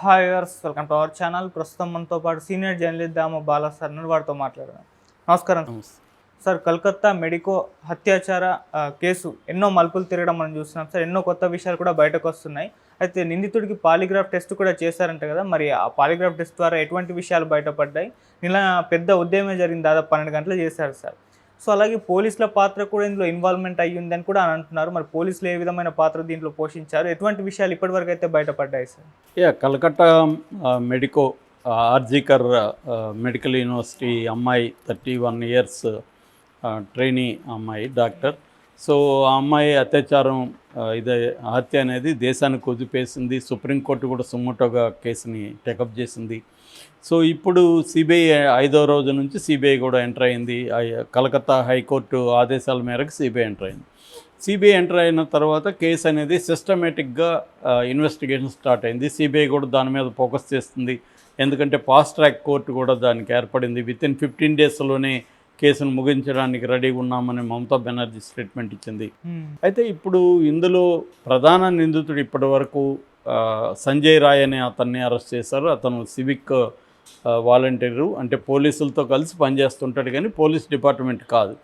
Hi viewers, welcome to our channel. ప్రస్తుతం మనతో పాటు సీనియర్ జర్నలిస్ట్ దామ బాలా సార్ వారితో మాట్లాడదాం. నమస్కారం సార్. కలకత్తా మెడికో అత్యాచార కేసు ఎన్నో మలుపులు తిరగడం మనం చూస్తున్నాం సార్. ఎన్నో కొత్త విషయాలు కూడా బయటకు వస్తున్నాయి. అయితే నిందితుడికి పాలిగ్రాఫ్ టెస్ట్ కూడా చేశారంట కదా, మరి ఆ పాలిగ్రాఫ్ టెస్ట్ ద్వారా ఎటువంటి విషయాలు బయటపడ్డాయి? ఇలా పెద్ద ఉద్యమమే జరిగింది, దాదాపు 12 గంటలు చేశారు సార్. సో అలాగే పోలీసుల పాత్ర కూడా ఇందులో ఇన్వాల్వ్మెంట్ అయ్యిందని కూడా అని అంటున్నారు. మరి పోలీసులు ఏ విధమైన పాత్ర దీంట్లో పోషించారు? ఎటువంటి విషయాలు ఇప్పటివరకు అయితే బయటపడ్డాయి sir? Calcutta medico RG Kar medical university అమ్మాయి 31 ఇయర్స్ ట్రైనీ అమ్మాయి డాక్టర్. సో ఆ అమ్మాయి అత్యాచారం ఇదే హత్య అనేది దేశాన్ని కుదిపేసింది. సుప్రీంకోర్టు కూడా సుమోటోగా కేసుని టేకప్ చేసింది. సో ఇప్పుడు సిబిఐ 5వ రోజు నుంచి సిబిఐ కూడా ఎంటర్ అయింది. కలకత్తా హైకోర్టు ఆదేశాల మేరకు సిబిఐ ఎంటర్ అయింది. సిబిఐ ఎంటర్ అయిన తర్వాత కేసు అనేది సిస్టమేటిక్గా ఇన్వెస్టిగేషన్ స్టార్ట్ అయింది. సిబిఐ కూడా దాని మీద ఫోకస్ చేస్తుంది. ఎందుకంటే ఫాస్ట్ ట్రాక్ కోర్టు కూడా దానికి ఏర్పడింది. వితిన్ 15 డేస్లోనే కేసును ముగించడానికి రెడీగా ఉన్నామని మమతా బెనర్జీ స్టేట్మెంట్ ఇచ్చింది. అయితే ఇప్పుడు ఇందులో ప్రధాన నిందితుడు ఇప్పటి వరకు సంజయ్ రాయ్ అనే అతన్ని అరెస్ట్ చేశారు. అతను సివిక్ వాలంటీరు, అంటే పోలీసులతో కలిసి పనిచేస్తుంటాడు కానీ పోలీస్ డిపార్ట్మెంట్ కాదు.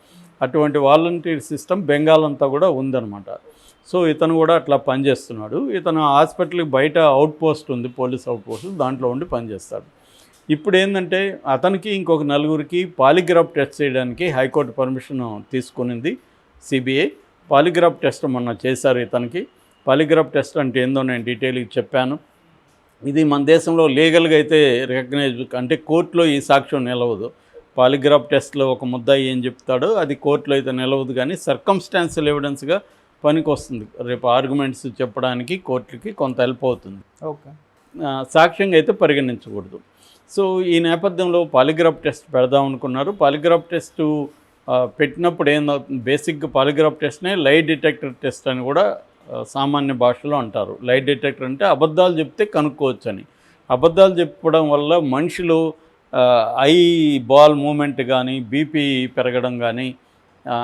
అటువంటి వాలంటీర్ సిస్టమ్ బెంగాల్ అంతా కూడా ఉందన్నమాట. సో ఇతను కూడా అట్లా పనిచేస్తున్నాడు. ఇతను హాస్పిటల్కి బయట అవుట్ పోస్ట్ ఉంది, పోలీస్ అవుట్ పోస్ట్, దాంట్లో ఉండి పనిచేస్తాడు. ఇప్పుడు ఏంటంటే అతనికి ఇంకొక 4గురికి పాలిగ్రాఫ్ టెస్ట్ చేయడానికి హైకోర్టు పర్మిషన్ తీసుకునింది సిబిఐ. పాలిగ్రాఫ్ టెస్ట్ మొన్న చేశారు ఇతనికి. పాలిగ్రాఫ్ టెస్ట్ అంటే ఏందో నేను డీటెయిల్గా చెప్పాను. ఇది మన దేశంలో లీగల్గా అయితే రికగ్నైజ్, అంటే కోర్టులో ఈ సాక్ష్యం నిలవదు. పాలిగ్రాఫ్ టెస్ట్లో ఒక ముద్దాయి ఏం చెప్తాడో అది కోర్టులో అయితే నిలవదు, కానీ సర్కమ్స్టాన్షియల్ ఎవిడెన్స్గా పనికి వస్తుంది. రేపు ఆర్గ్యుమెంట్స్ చెప్పడానికి కోర్టుకి కొంత హెల్ప్ అవుతుంది. ఓకే, సాక్ష్యంగా అయితే పరిగణించకూడదు. సో ఈ నేపథ్యంలో పాలిగ్రాఫ్ టెస్ట్ పెడదాం అనుకున్నారు. పాలిగ్రాఫ్ టెస్ట్ పెట్టినప్పుడు ఏందవుతుంది, బేసిక్గా పాలిగ్రాఫ్ టెస్ట్నే లై డిటెక్టర్ టెస్ట్ అని కూడా సామాన్య భాషలో అంటారు. లై డిటెక్టర్ అంటే అబద్ధాలు చెప్తే కనుక్కోవచ్చు అని. అబద్ధాలు చెప్పడం వల్ల మనిషిలో ఐ బాల్ మూమెంట్ కానీ బీపీ పెరగడం కానీ,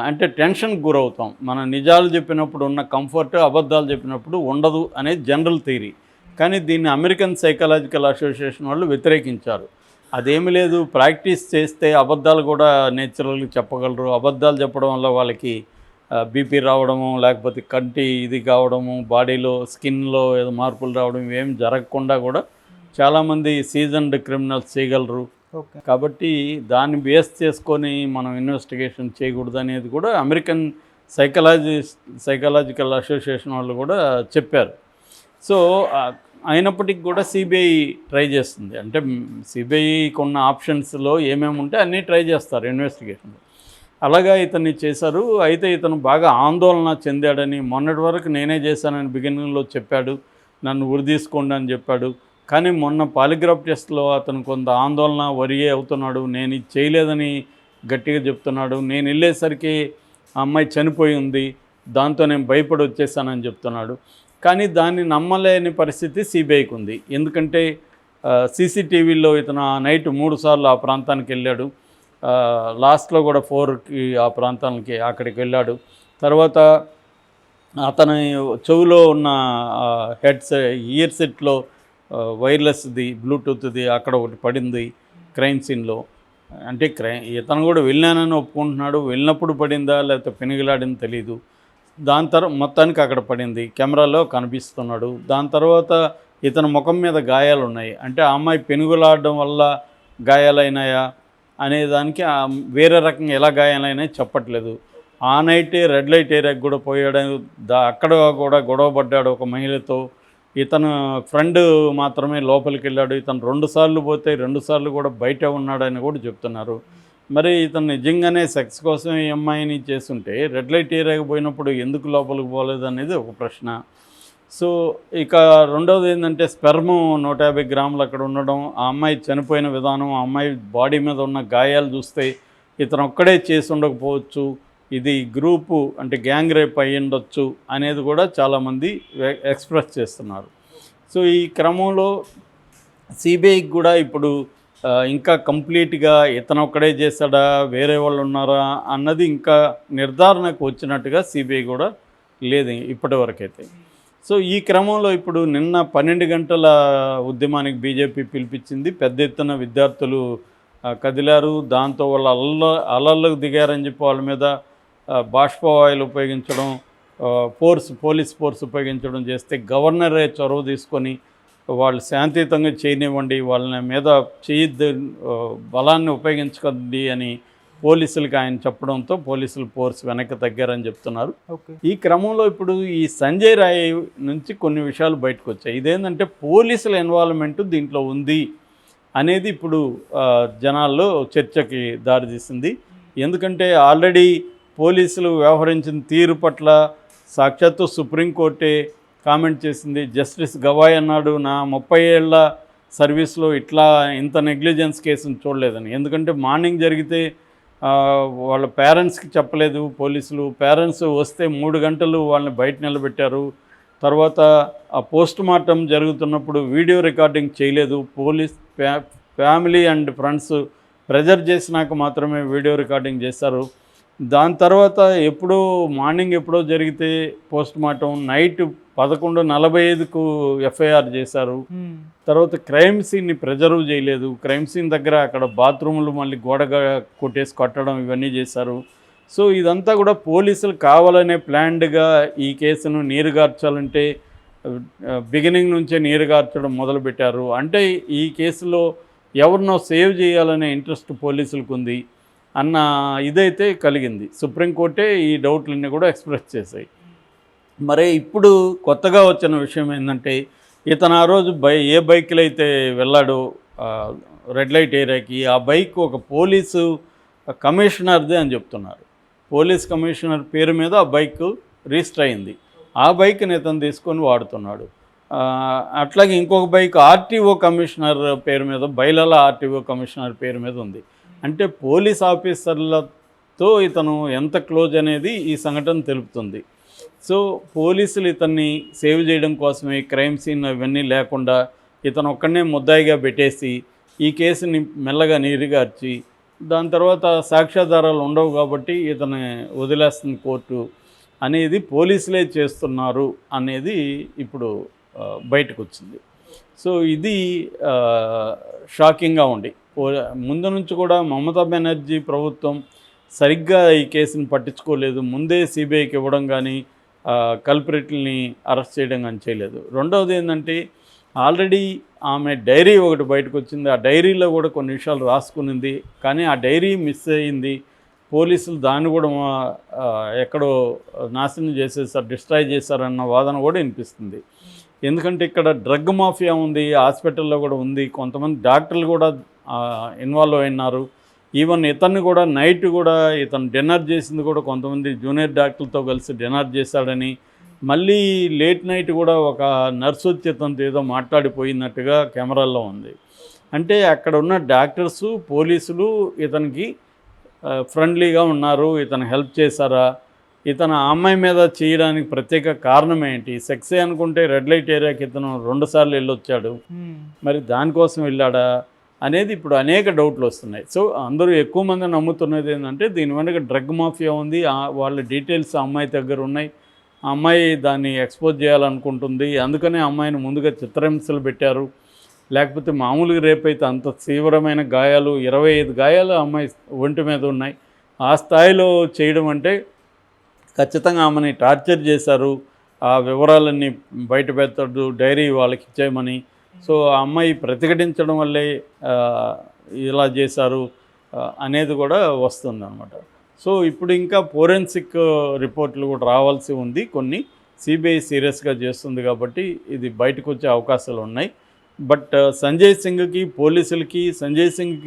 అంటే టెన్షన్కి గురవుతాం. మన నిజాలు చెప్పినప్పుడు ఉన్న కంఫర్ట్ అబద్ధాలు చెప్పినప్పుడు ఉండదు అనేది జనరల్ థియరీ. కానీ దీన్ని అమెరికన్ సైకలాజికల్ అసోసియేషన్ వాళ్ళు వ్యతిరేకించారు. అదేమీ లేదు, ప్రాక్టీస్ చేస్తే అబద్ధాలు కూడా నేచురల్గా చెప్పగలరు. అబద్ధాలు చెప్పడం వల్ల వాళ్ళకి బీపీ రావడము, లేకపోతే కంటి ఇది కావడము, బాడీలో స్కిన్లో ఏదో మార్పులు రావడం, ఇవేం జరగకుండా కూడా చాలామంది సీజన్డ్ క్రిమినల్స్ చేయగలరు. కాబట్టి బేస్ చేసుకొని మనం ఇన్వెస్టిగేషన్ చేయకూడదు అనేది కూడా అమెరికన్ సైకలాజికల్ అసోసియేషన్ వాళ్ళు కూడా చెప్పారు. సో అయినప్పటికీ కూడా సిబిఐ ట్రై చేస్తుంది. అంటే సిబిఐకి ఉన్న ఆప్షన్స్లో ఏమేమి ఉంటే అన్నీ ట్రై చేస్తారు ఇన్వెస్టిగేషన్లో. అలాగా ఇతన్ని చేశారు. అయితే ఇతను బాగా ఆందోళన చెందాడని, మొన్నటి వరకు నేనే చేశానని బిగినింగ్లో చెప్పాడు, నన్ను ఉరి తీసుకోండి అని చెప్పాడు. కానీ మొన్న పాలిగ్రాఫ్ టెస్ట్లో అతను కొంత ఆందోళన వరియే అవుతున్నాడు. నేను ఇది చేయలేదని గట్టిగా చెప్తున్నాడు. నేను వెళ్ళేసరికి ఆ అమ్మాయి చనిపోయి ఉంది, దాంతో నేను భయపడి వచ్చేసానని చెప్తున్నాడు. కానీ దాన్ని నమ్మలేని పరిస్థితి సిబిఐకి ఉంది. ఎందుకంటే సీసీటీవీలో ఇతను ఆ నైట్ 3 సార్లు ఆ ప్రాంతానికి వెళ్ళాడు. లాస్ట్లో కూడా 4కి ఆ ప్రాంతానికి అక్కడికి వెళ్ళాడు. తర్వాత అతని చెవులో ఉన్న ఇయర్ సెట్లో వైర్లెస్ది బ్లూటూత్ది అక్కడ ఒకటి పడింది క్రైమ్ సీన్లో. అంటే ఇతను కూడా వెళ్ళానని ఒప్పుకుంటున్నాడు. వెళ్ళినప్పుడు పడిందా లేకపోతే పెనుగులాడిందో తెలీదు. దాని తర్వాత మొత్తానికి అక్కడ పడింది, కెమెరాలో కనిపిస్తున్నాడు. దాని తర్వాత ఇతని ముఖం మీద గాయాలు ఉన్నాయి. అంటే ఆ అమ్మాయి పెనుగులాడడం వల్ల గాయాలైనాయా అనేదానికి వేరే రకంగా ఎలా గాయాలైనాయి చెప్పట్లేదు. ఆ నైటే రెడ్ లైట్ ఏరియాకి కూడా పోయాడు. అక్కడ కూడా గొడవ పడ్డాడు ఒక మహిళతో. ఇతను ఫ్రెండ్ మాత్రమే లోపలికి వెళ్ళాడు. ఇతను 2 సార్లు పోతే 2 సార్లు కూడా బయట ఉన్నాడని కూడా చెప్తున్నారు. మరి ఇతను నిజంగానే సెక్స్ కోసం ఈ అమ్మాయిని చేస్తుంటే రెడ్ లైట్ ఏరియాకి పోయినప్పుడు ఎందుకు లోపలికి పోలేదు అనేది ఒక ప్రశ్న. సో ఇక రెండవది ఏంటంటే స్పెర్మ్ 150 గ్రాములు అక్కడ ఉండడం, ఆ అమ్మాయి చనిపోయిన విధానం, ఆ అమ్మాయి బాడీ మీద ఉన్న గాయాలు చూస్తే ఇతను ఒక్కడే చేసి ఉండకపోవచ్చు, ఇది గ్రూపు అంటే గ్యాంగ్ రేప్ అయ్యి ఉండొచ్చు అనేది కూడా చాలామంది ఎక్స్ప్రెస్ చేస్తున్నారు. సో ఈ క్రమంలో సిబిఐకి కూడా ఇప్పుడు ఇంకా కంప్లీట్గా ఇతను ఒక్కడే చేశాడా, వేరే వాళ్ళు ఉన్నారా అన్నది ఇంకా నిర్ధారణకు వచ్చినట్టుగా సిబిఐ కూడా లేదు ఇప్పటివరకైతే. సో ఈ క్రమంలో ఇప్పుడు నిన్న 12 గంటల ఉద్యమానికి బీజేపీ పిలిపించింది. పెద్ద ఎత్తున విద్యార్థులు కదిలారు. దాంతో వాళ్ళు అల్లర్లకు దిగారని చెప్పి వాళ్ళ మీద బాష్పవాయువులు ఉపయోగించడం, పోలీస్ ఫోర్స్ ఉపయోగించడం చేస్తే గవర్నరే చొరవ తీసుకొని వాళ్ళు శాంతియుతంగా చేయనివ్వండి, వాళ్ళ మీద బలాన్ని ఉపయోగించకండి అని పోలీసులకి ఆయన చెప్పడంతో పోలీసులు ఫోర్స్ వెనక్కి తగ్గారని చెప్తున్నారు. ఈ క్రమంలో ఇప్పుడు ఈ సంజయ్ రాయ్ నుంచి కొన్ని విషయాలు బయటకు వచ్చాయి. ఇదేంటంటే పోలీసుల ఇన్వాల్వ్మెంట్ దీంట్లో ఉంది అనేది ఇప్పుడు జనాల్లో చర్చకి దారితీసింది. ఎందుకంటే ఆల్రెడీ పోలీసులు వ్యవహరించిన తీరు పట్ల సాక్షాత్తు సుప్రీంకోర్టే కామెంట్ చేసింది. జస్టిస్ గవాయ్ అన్నాడు, నా 30 ఏళ్ల సర్వీస్లో ఇంత నెగ్లిజెన్స్ కేసును చూడలేదని. ఎందుకంటే మార్నింగ్ జరిగితే వాళ్ళ పేరెంట్స్కి చెప్పలేదు పోలీసులు. పేరెంట్స్ వస్తే 3 గంటలు వాళ్ళని బయట నిలబెట్టారు. తర్వాత ఆ పోస్ట్ మార్టం జరుగుతున్నప్పుడు వీడియో రికార్డింగ్ చేయలేదు. ఫ్యామిలీ అండ్ ఫ్రెండ్స్ ప్రెజర్ చేసినాక మాత్రమే వీడియో రికార్డింగ్ చేశారు. దాని తర్వాత మార్నింగ్ ఎప్పుడో జరిగితే పోస్ట్ మార్టం నైట్ 11:45కు ఎఫ్ఐఆర్ చేశారు. తర్వాత క్రైమ్ సీన్ని ప్రిజర్వ్ చేయలేదు. క్రైమ్ సీన్ దగ్గర అక్కడ బాత్రూములు మళ్ళీ గోడగా కొట్టడం ఇవన్నీ చేశారు. సో ఇదంతా కూడా పోలీసులు కావాలనే ప్లాన్డ్గా ఈ కేసును నీరుగార్చాలంటే బిగినింగ్ నుంచే నీరుగార్చడం మొదలుపెట్టారు. అంటే ఈ కేసులో ఎవరినో సేవ్ చేయాలనే ఇంట్రెస్ట్ పోలీసులకు ఉంది అన్న ఇదైతే కలిగింది. సుప్రీంకోర్టే ఈ డౌట్లన్నీ కూడా ఎక్స్ప్రెస్ చేశాయి. మరి ఇప్పుడు కొత్తగా వచ్చిన విషయం ఏంటంటే, ఇతను ఆ రోజు ఏ బైక్లో అయితే వెళ్ళాడో రెడ్ లైట్ ఏరియాకి, ఆ బైక్ ఒక పోలీసు కమిషనర్దే అని చెప్తున్నారు. పోలీస్ కమిషనర్ పేరు మీద ఆ బైక్ రిజిస్టర్ అయింది. ఆ బైక్ని ఇతను తీసుకొని వాడుతున్నాడు. అట్లాగే ఇంకొక బైక్ ఆర్టీఓ కమిషనర్ పేరు మీద, బైలల ఆర్టీఓ కమిషనర్ పేరు మీద ఉంది. అంటే పోలీస్ ఆఫీసర్లతో ఇతను ఎంత క్లోజ్ అనేది ఈ సంఘటన తెలుపుతుంది. సో పోలీసులు ఇతన్ని సేవ్ చేయడం కోసమే క్రైమ్ సీన్ ఇవన్నీ లేకుండా ఇతను ఒక్కడనే ముద్దాయిగా పెట్టేసి ఈ కేసుని మెల్లగా నీరుగార్చి దాని తర్వాత సాక్ష్యాధారాలు ఉండవు కాబట్టి ఇతను వదిలేస్తుంది కోర్టు అనేది పోలీసులే చేస్తున్నారు అనేది ఇప్పుడు బయటకు వచ్చింది. సో ఇది షాకింగ్గా ఉంది. ముందు నుంచి కూడా మమతా బెనర్జీ ప్రభుత్వం సరిగ్గా ఈ కేసుని పట్టించుకోలేదు. ముందే సిబిఐకి ఇవ్వడం కానీ కల్ప్రిట్ని అరెస్ట్ చేయడం కానీ చేయలేదు. రెండవది ఏంటంటే, ఆల్రెడీ ఆమె డైరీ ఒకటి బయటకు వచ్చింది. ఆ డైరీలో కూడా కొన్ని విషయాలు రాసుకునింది, కానీ ఆ డైరీ మిస్ అయ్యింది. పోలీసులు దాన్ని కూడా ఎక్కడో నాశనం చేసేసారు, డిస్ట్రాయ్ చేశారన్న వాదన కూడా వినిపిస్తుంది. ఎందుకంటే ఇక్కడ డ్రగ్ మాఫియా ఉంది, హాస్పిటల్లో కూడా ఉంది, కొంతమంది డాక్టర్లు కూడా ఇన్వాల్వ్ అయినారు. ఈవెన్ ఇతన్ని కూడా నైట్ కూడా ఇతను డిన్నర్ చేసింది కూడా కొంతమంది జూనియర్ డాక్టర్లతో కలిసి డిన్నర్ చేశాడని, మళ్ళీ లేట్ నైట్ కూడా ఒక నర్సు వచ్చి ఇతనితో ఏదో మాట్లాడిపోయినట్టుగా కెమెరాల్లో ఉంది. అంటే అక్కడ ఉన్న డాక్టర్సు పోలీసులు ఇతనికి ఫ్రెండ్లీగా ఉన్నారు, ఇతను హెల్ప్ చేశారా, ఇతను ఆ అమ్మాయి మీద చేయడానికి ప్రత్యేక కారణం ఏంటి? సెక్సే అనుకుంటే రెడ్ లైట్ ఏరియాకి ఇతను 2 సార్లు వెళ్ళొచ్చాడు, మరి దానికోసం వెళ్ళాడా అనేది ఇప్పుడు అనేక డౌట్లు వస్తున్నాయి. సో అందరూ ఎక్కువ మంది నమ్ముతున్నది ఏంటంటే, దీని వెనక డ్రగ్ మాఫియా ఉంది, వాళ్ళ డీటెయిల్స్ ఆ అమ్మాయి దగ్గర ఉన్నాయి, ఆ అమ్మాయి దాన్ని ఎక్స్పోజ్ చేయాలనుకుంటుంది, అందుకనే అమ్మాయిని ముందుగా చిత్రహింసలు పెట్టారు. లేకపోతే మామూలుగా రేపైతే అంత తీవ్రమైన గాయాలు 25 గాయాలు అమ్మాయి ఒంటి మీద ఉన్నాయి. ఆ స్థాయిలో చేయడం అంటే ఖచ్చితంగా ఆమెని టార్చర్ చేశారు. ఆ వివరాలన్నీ బయట పెట్టాడు, డైరీ వాళ్ళకి ఇచ్చేయమని. సో ఆ అమ్మాయి ప్రతిఘటించడం వల్లే ఇలా చేశారు అనేది కూడా వస్తుంది అన్నమాట. సో ఇప్పుడు ఇంకా ఫోరెన్సిక్ రిపోర్ట్లు కూడా రావాల్సి ఉంది. కొన్ని సిబిఐ సీరియస్గా చేస్తుంది కాబట్టి ఇది బయటకు వచ్చే అవకాశాలు ఉన్నాయి. బట్ సంజయ్ సింగ్కి, పోలీసులకి, సంజయ్ సింగ్కి